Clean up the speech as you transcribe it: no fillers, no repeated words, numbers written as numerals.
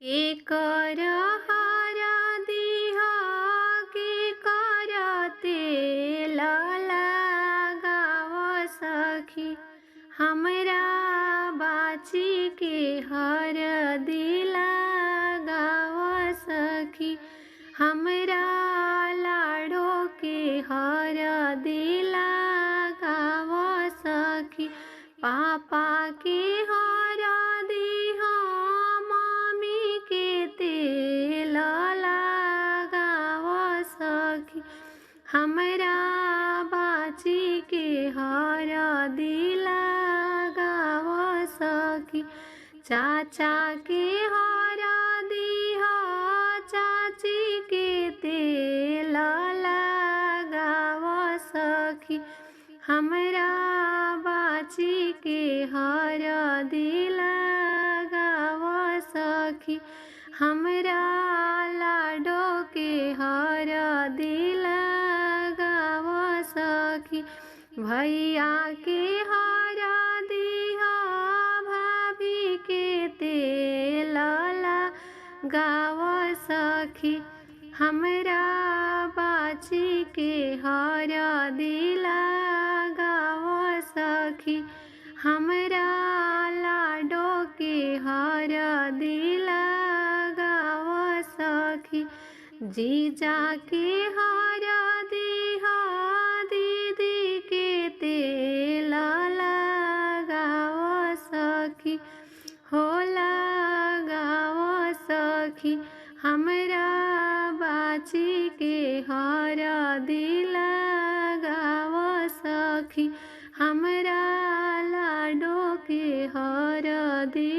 के कर हरदिहा के कर तेल लगाव सखी हमरा बाची के हरदी लगाव सखी हमरा लाड़ो के हरदी लगाव सखी पापा के हरदी मम्मी के तेल लगाव सखी हमरा बाची के हरदी लगाव सखी चाचा के हरदी चाची के तेल लगाव सखी हमरा बाची के हरदी लगाव सखी हमरा लाडो के हरदी लगाव सखी भैया के हरदी भाभी के तेल लगाव सखी हमरा बाची के हरदी लगाव सखी हमरा लाडो के हरदी लगाव सखी जीजा के हरदी दीदी के तेल लगाव सखी हो लगाव सखी हमरा बाची के हरदी लगाव सखी हमरा लाडो के हरदी